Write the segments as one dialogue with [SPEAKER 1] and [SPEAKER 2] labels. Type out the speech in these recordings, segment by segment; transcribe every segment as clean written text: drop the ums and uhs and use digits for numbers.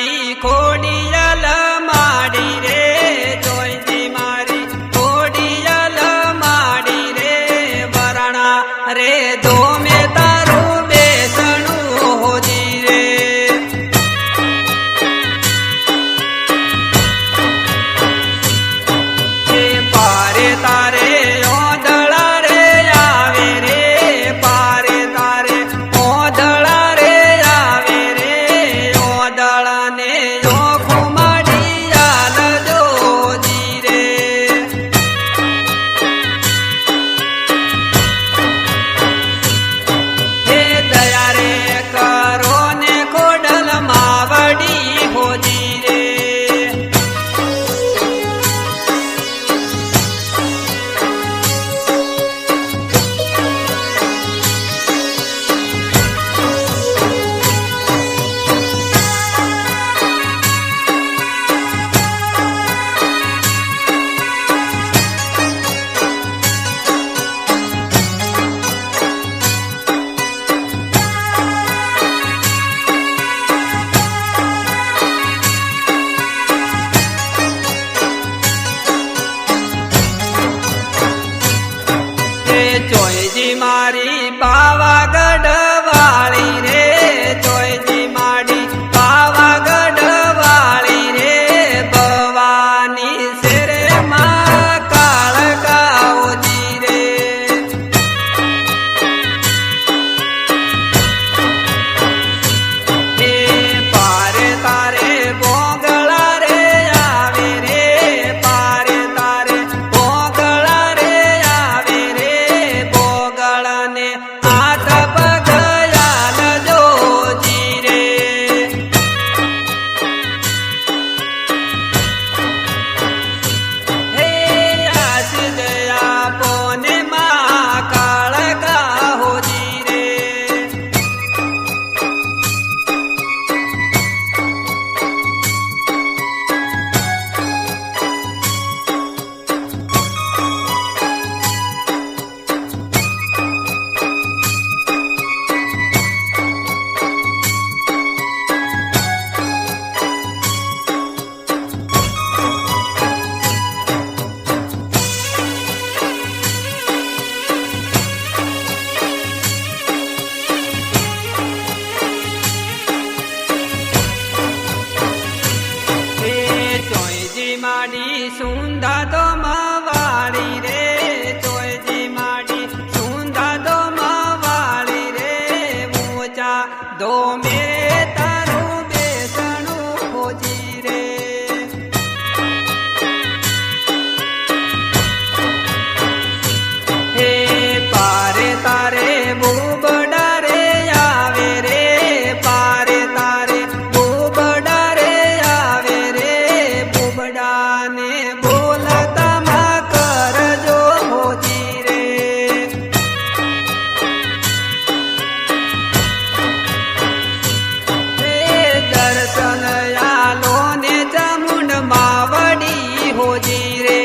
[SPEAKER 1] મારી ખોડિયલ માડી રે જોઈજી મારી ખોડિયલ માડી રે વરણા રે ધોમે તારું બેસણું હોજી રે પારે તારે ઓદળા રે આવે રે પારે તારે ઓદળા રે આવે રે ઓદળા ને ખુમાડી આલજો જી રે હે દયા રે કરો ને ખોડલ માવડી હોજી રે જોઈજી મારી પાવાગઢ વાળી રે જોઈજી મારી પાવાગઢ વાળી રે ભવાની શેરે માં કાળકાઓજી રે હે પારે તારે બોગળા રે આવે રે પારે તારે બોગળા રે આવે રે બોગળને હાથ પગયાલ જોજી રે હે આશીષ આપો ને માં કાળકા હોજી રે જોઈજી માડી સુંદા તો માવાળી રે જોઈજી માડી સુંદા તો માવાળી રે ઊંચા દો મે તારું બેસણું હોજી રે હે પારે તારે બુબડા રે આવે રે પારે તારે બુબડા રે આવે રે બુબડાને બોલતા માં કરજો હોજી રે હે દર્શન આલો ને ચામુંડ માવડી હોજી રે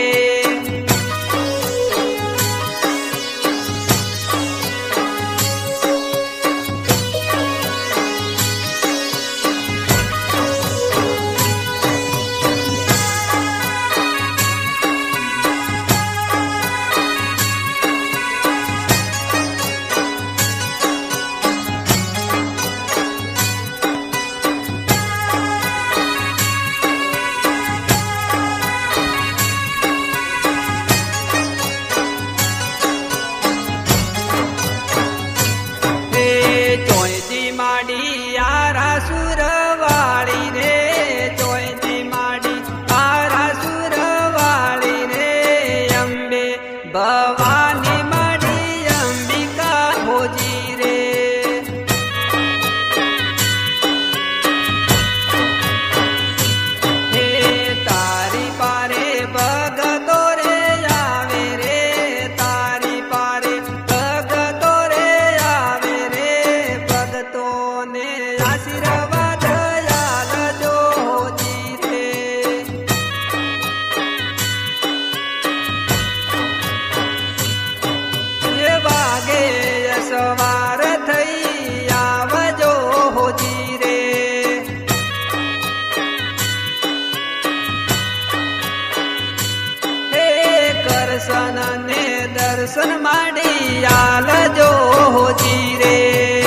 [SPEAKER 1] જોઈજી માડી આરા સુર વાળી રે જોઈજી માડી આરા સુર વાળી રે અંબે ભવાની માડી અંબિકા હોજી રે હે તારી પારે ભગતો રે આવે રે તારી પારે ભગતો રે આવે રે ભગતોને આશીર્વાદ આલજો હોજી રે એ વાગે સવાર થઈ આવજો હોજી રે સ્ટેશન ને દર્શન માંડી આલજો હોજી રે